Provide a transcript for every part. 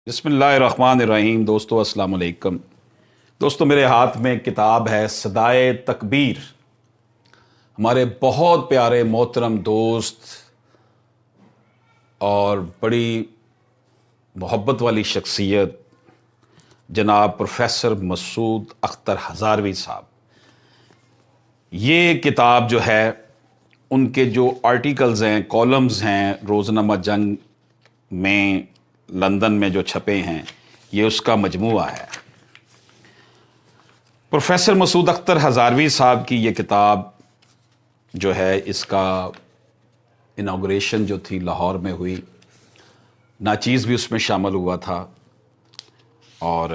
بسم اللہ الرحمن الرحیم۔ دوستو السلام علیکم۔ دوستو میرے ہاتھ میں کتاب ہے صدائے تکبیر۔ ہمارے بہت پیارے محترم دوست اور بڑی محبت والی شخصیت جناب پروفیسر مسعود اختر ہزاروی صاحب، یہ کتاب جو ہے ان کے جو آرٹیکلز ہیں، کالمز ہیں روزنامہ جنگ میں لندن میں جو چھپے ہیں، یہ اس کا مجموعہ ہے۔ پروفیسر مسعود اختر ہزاروی صاحب کی یہ کتاب جو ہے، اس کا انوگریشن جو تھی لاہور میں ہوئی، ناچیز بھی اس میں شامل ہوا تھا، اور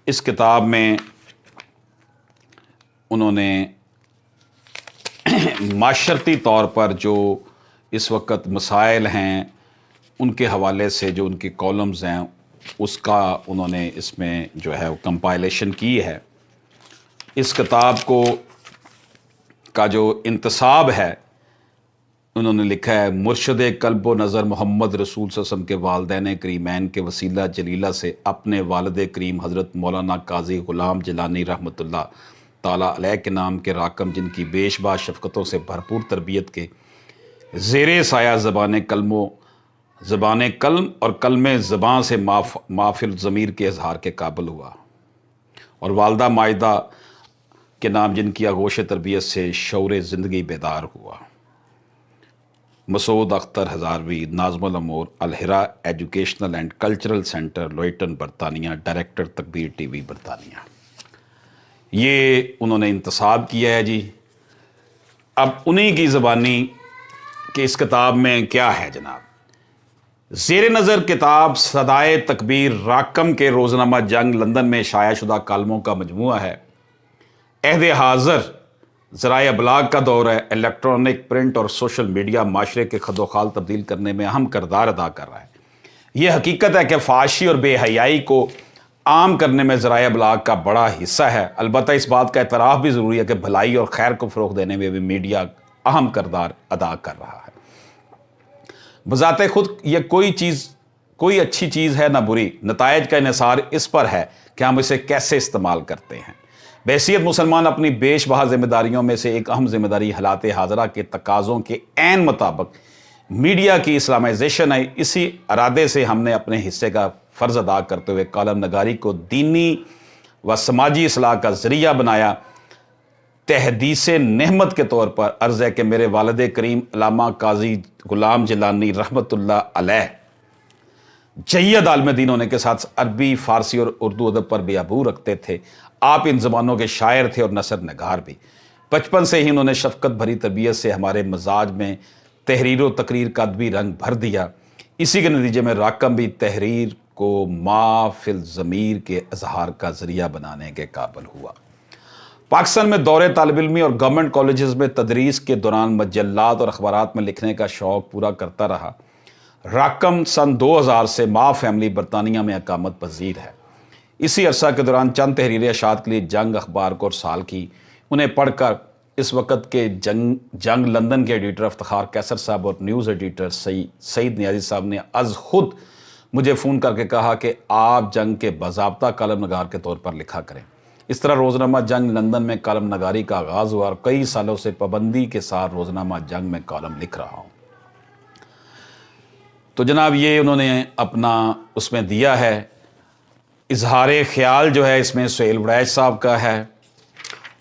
اس کتاب میں انہوں نے معاشرتی طور پر جو اس وقت مسائل ہیں ان کے حوالے سے جو ان کے کالمز ہیں، اس کا انہوں نے اس میں جو ہے وہ کمپائلیشن کی ہے۔ اس کتاب کا جو انتصاب ہے، انہوں نے لکھا ہے مرشد قلب و نظر محمد رسول صلی اللہ علیہ وسلم کے والدین کریمین کے وسیلہ جلیلہ سے اپنے والد کریم حضرت مولانا قاضی غلام جیلانی رحمۃ اللہ تعالیٰ علیہ کے نام کے راکم، جن کی بیش باش شفقتوں سے بھرپور تربیت کے زیر سایہ زبان قلم اور کلم زبان سے مافل ضمیر کے اظہار کے قابل ہوا، اور والدہ مائدہ کے نام جن کی آغوش تربیت سے شعور زندگی بیدار ہوا۔ مسعود اختر ہزاروی، ناظم الامور، الہرا ایجوکیشنل اینڈ کلچرل سینٹر، لوئیٹن، برطانیہ، ڈائریکٹر تکبیر ٹی وی برطانیہ۔ یہ انہوں نے انتصاب کیا ہے جی۔ اب انہی کی زبانی کہ اس کتاب میں کیا ہے جناب۔ زیر نظر کتاب صدائے تکبیر راکم کے روزنامہ جنگ لندن میں شائع شدہ کالموں کا مجموعہ ہے۔ عہد حاضر ذرائع ابلاغ کا دور ہے۔ الیکٹرانک، پرنٹ اور سوشل میڈیا معاشرے کے خد و خال تبدیل کرنے میں اہم کردار ادا کر رہا ہے۔ یہ حقیقت ہے کہ فحاشی اور بے حیائی کو عام کرنے میں ذرائع ابلاغ کا بڑا حصہ ہے۔ البتہ اس بات کا اعتراف بھی ضروری ہے کہ بھلائی اور خیر کو فروغ دینے میں بھی میڈیا اہم کردار ادا کر رہا ہے۔ بذات خود یہ کوئی اچھی چیز ہے نہ بری، نتائج کا انحصار اس پر ہے کہ ہم اسے کیسے استعمال کرتے ہیں۔ بحیثیت مسلمان اپنی بیش بہا ذمہ داریوں میں سے ایک اہم ذمہ داری حالات حاضرہ کے تقاضوں کے عین مطابق میڈیا کی اسلامائزیشن ہے۔ اسی ارادے سے ہم نے اپنے حصے کا فرض ادا کرتے ہوئے کالم نگاری کو دینی و سماجی اصلاح کا ذریعہ بنایا۔ تحدیث نعمت کے طور پر عرض ہے کہ میرے والد کریم علامہ قاضی غلام جیلانی رحمۃ اللہ علیہ جید عالم دین ہونے کے ساتھ عربی، فارسی اور اردو ادب پر بھی عبور رکھتے تھے۔ آپ ان زبانوں کے شاعر تھے اور نثر نگار بھی۔ بچپن سے ہی انہوں نے شفقت بھری تربیت سے ہمارے مزاج میں تحریر و تقریر کا ادبی رنگ بھر دیا۔ اسی کے نتیجے میں راکم بھی تحریر کو ما فی الضمیر کے اظہار کا ذریعہ بنانے کے قابل ہوا۔ پاکستان میں دور طالب علمی اور گورنمنٹ کالجز میں تدریس کے دوران مجلات اور اخبارات میں لکھنے کا شوق پورا کرتا رہا۔ راکم سن 2000 سے ما فیملی برطانیہ میں اقامت پذیر ہے۔ اسی عرصہ کے دوران چند تحریریں اشاعت کے لیے جنگ اخبار کو ارسال کی۔ انہیں پڑھ کر اس وقت کے جنگ لندن کے ایڈیٹر افتخار کیسر صاحب اور نیوز ایڈیٹر سعید نیازی صاحب نے از خود مجھے فون کر کے کہا کہ آپ جنگ کے باضابطہ کالم نگار کے طور پر لکھا کریں۔ اس طرح روزنامہ جنگ لندن میں کالم نگاری کا آغاز ہوا، اور کئی سالوں سے پابندی کے ساتھ روزنامہ جنگ میں کالم لکھ رہا ہوں۔ تو جناب یہ انہوں نے اپنا اس میں دیا ہے۔ اظہار خیال جو ہے اس میں سہیل وڑیچ صاحب کا ہے۔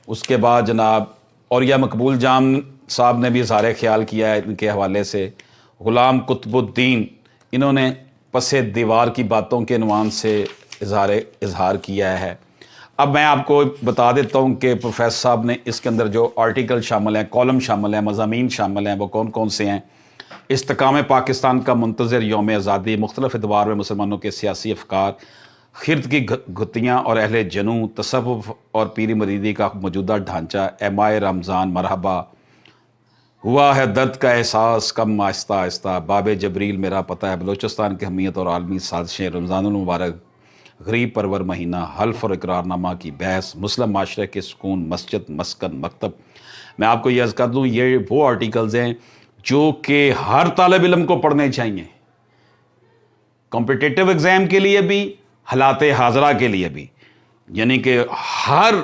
اس کے بعد جناب اوریہ مقبول جام صاحب نے بھی اظہار خیال کیا ہے ان کے حوالے سے۔ غلام قطب الدین، انہوں نے پس دیوار کی باتوں کے عنوان سے اظہار کیا ہے۔ اب میں آپ کو بتا دیتا ہوں کہ پروفیسر صاحب نے اس کے اندر جو آرٹیکل شامل ہیں، کالم شامل ہیں، مضامین شامل ہیں، وہ کون کون سے ہیں۔ استحکام پاکستان کا منتظر یوم آزادی، مختلف ادوار میں مسلمانوں کے سیاسی افکار، خرد کی گھتیاں اور اہل جنو، تصوف اور پیری مریدی کا موجودہ ڈھانچہ، اے ماہ رمضان مرحبا، ہوا ہے درد کا احساس کم آہستہ آہستہ، باب جبریل میرا پتہ ہے، بلوچستان کی اہمیت اور عالمی سازشیں، رمضان المبارک، غریب پرور مہینہ، حلف اور اقرار نامہ کی بحث، مسلم معاشرے کے سکون، مسجد، مسکن، مکتب۔ میں آپ کو یہ عرض کر دوں، یہ وہ آرٹیکلز ہیں جو کہ ہر طالب علم کو پڑھنے چاہیے۔ کمپٹیٹو ایگزام کے لیے بھی، حالات حاضرہ کے لیے بھی، یعنی کہ ہر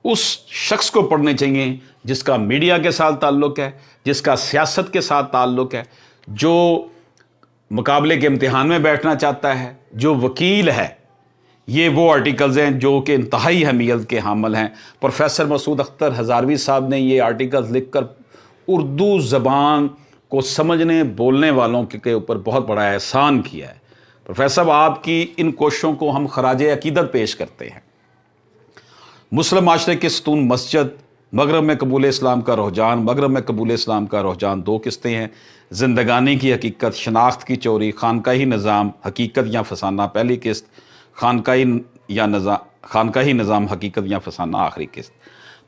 اس شخص کو پڑھنے چاہیے جس کا میڈیا کے ساتھ تعلق ہے، جس کا سیاست کے ساتھ تعلق ہے، جو مقابلے کے امتحان میں بیٹھنا چاہتا ہے، جو وکیل ہے۔ یہ وہ آرٹیکلز ہیں جو کہ انتہائی اہمیت کے حامل ہیں۔ پروفیسر مسعود اختر ہزاروی صاحب نے یہ آرٹیکلز لکھ کر اردو زبان کو سمجھنے بولنے والوں کے اوپر بہت بڑا احسان کیا ہے۔ پروفیسر صاحب، آپ کی ان کوششوں کو ہم خراج عقیدت پیش کرتے ہیں۔ مسلم معاشرے کے ستون مسجد، مغرب میں قبول اسلام کا رجحان۔ مغرب میں قبول اسلام کا رجحان دو قسطیں ہیں: زندگانی کی حقیقت، شناخت کی چوری، خانقاہی نظام، حقیقت یا فسانہ پہلی قسط، خانقاہی نظام، حقیقت یا فسانہ آخری قسط۔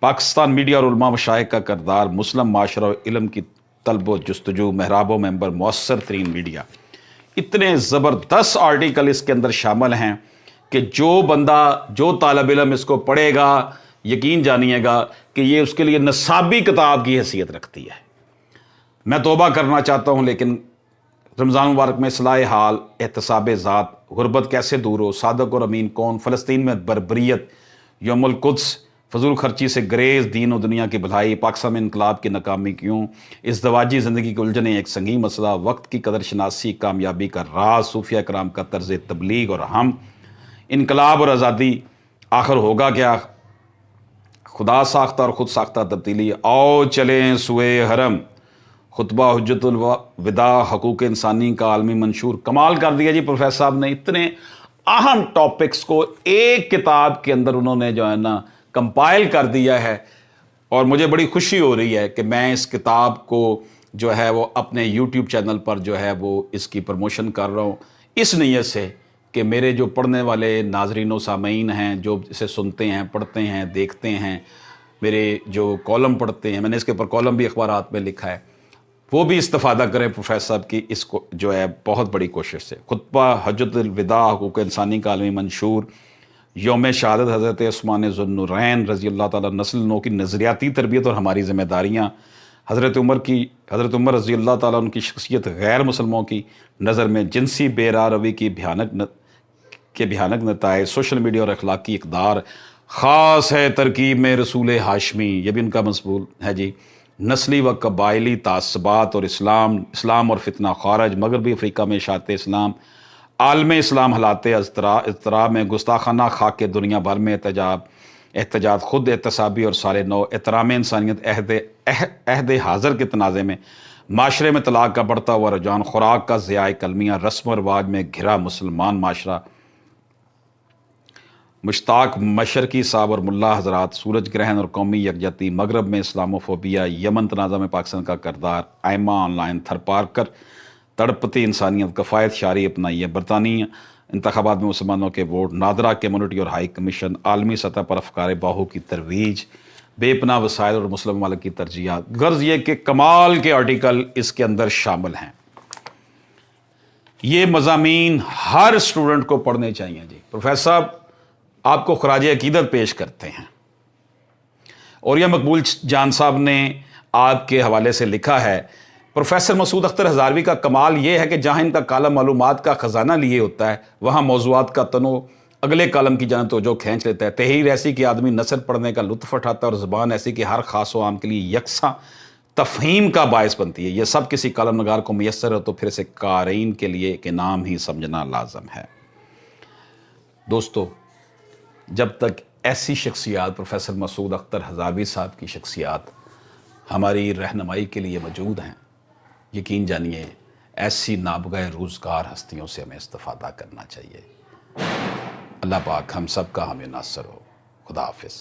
پاکستان میڈیا اور علماء مشائخ کا کردار، مسلم معاشرہ اور علم کی طلب و جستجو، محراب و منبر، مؤثر ترین میڈیا۔ اتنے زبردست آرٹیکل اس کے اندر شامل ہیں کہ جو طالب علم اس کو پڑھے گا، یقین جانیے گا کہ یہ اس کے لیے نصابی کتاب کی حیثیت رکھتی ہے۔ میں توبہ کرنا چاہتا ہوں، لیکن رمضان مبارک میں اصلاح حال، احتساب ذات، غربت کیسے دور ہو، صادق اور امین کون، فلسطین میں بربریت، یوم القدس، فضول خرچی سے گریز، دین و دنیا کی بھلائی، پاکستان میں انقلاب کی ناکامی کیوں، ازدواجی زندگی کی الجھنیں ایک سنگین مسئلہ، وقت کی قدر شناسی، کامیابی کا راز، صوفیہ کرام کا طرز تبلیغ اور ہم، انقلاب اور آزادی، آخر ہوگا کیا، خدا ساختہ اور خود ساختہ تبدیلی، آؤ چلیں سوئے حرم، خطبہ حجت الوداع، حقوق انسانی کا عالمی منشور۔ کمال کر دیا جی پروفیسر صاحب نے، اتنے اہم ٹاپکس کو ایک کتاب کے اندر انہوں نے جو ہے نا کمپائل کر دیا ہے، اور مجھے بڑی خوشی ہو رہی ہے کہ میں اس کتاب کو جو ہے وہ اپنے یوٹیوب چینل پر جو ہے وہ اس کی پروموشن کر رہا ہوں، اس نیت سے کہ میرے جو پڑھنے والے ناظرین و سامعین ہیں، جو اسے سنتے ہیں، پڑھتے ہیں، دیکھتے ہیں، میرے جو کالم پڑھتے ہیں، میں نے اس کے اوپر کالم بھی اخبارات میں لکھا ہے، وہ بھی استفادہ کریں پروفیسر صاحب کی اس کو جو ہے بہت بڑی کوشش سے۔ خطبہ حجت الوداع، حقوق انسانی کا عالمی منشور، یوم شہادت حضرت عثمان ذو النورین رضی اللہ تعالیٰ، نسل نو کی نظریاتی تربیت اور ہماری ذمہ داریاں، حضرت عمر رضی اللہ تعالیٰ ان کی شخصیت، غیر مسلموں کی نظر میں جنسی بے راہ روی کی بھیانک نتائج، سوشل میڈیا اور اخلاقی اقدار، خاص ہے ترکیب میں رسول ہاشمی، یہ بھی ان کا مضمون ہے جی، نسلی و قبائلی تعصبات اور اسلام اور فتنہ خارج، مغربی افریقہ میں اشاعت اسلام، عالم اسلام، حالات اضطراب میں گستاخانہ خاک دنیا بھر میں احتجاج، خود احتسابی اور سال نو، احترام انسانیت، عہد حاضر کے تنازع میں، معاشرے میں طلاق کا بڑھتا ہوا رجحان، خوراک کا ضیاع کلمیہ، رسم و رواج میں گھرا مسلمان معاشرہ، مشتاق مشرقی صاحب اور ملا حضرات، سورج گرہن اور قومی یکجہتی، مغرب میں اسلاموفوبیا، یمن تنازع میں پاکستان کا کردار، آئمہ آن لائن، تھرپارکر، تڑپتی انسانیت، کفایت شعاری اپنائی ہے، برطانیہ انتخابات میں مسلمانوں کے ووٹ، نادرا کمیونٹی اور ہائی کمیشن، عالمی سطح پر افکار باہو کی ترویج، بے پناہ وسائل اور مسلم ممالک کی ترجیحات۔ غرض یہ کہ کمال کے آرٹیکل اس کے اندر شامل ہیں۔ یہ مضامین ہر اسٹوڈنٹ کو پڑھنے چاہیے جی۔ پروفیسر صاحب آپ کو خراج عقیدت پیش کرتے ہیں، اور یہ مقبول جان صاحب نے آپ کے حوالے سے لکھا ہے، پروفیسر مسعود اختر ہزاروی کا کمال یہ ہے کہ جہاں ان کا کالم معلومات کا خزانہ لیے ہوتا ہے، وہاں موضوعات کا تنوع اگلے کالم کی جانب توجہ کھینچ لیتا ہے۔ تحریر ایسی کہ آدمی نثر پڑھنے کا لطف اٹھاتا ہے، اور زبان ایسی کہ ہر خاص و عام کے لیے یکساں تفہیم کا باعث بنتی ہے۔ یہ سب کسی کالم نگار کو میسر ہو تو پھر اسے قارئین کے لیے ایک انعام ہی سمجھنا لازم ہے۔ دوستو، جب تک ایسی شخصیات پروفیسر مسعود اختر ہزاروی صاحب کی شخصیات ہماری رہنمائی کے لیے موجود ہیں، یقین جانیے ایسی نابغہ روزگار ہستیوں سے ہمیں استفادہ کرنا چاہیے۔ اللہ پاک ہم سب کا حامی ناصر ہو۔ خدا حافظ۔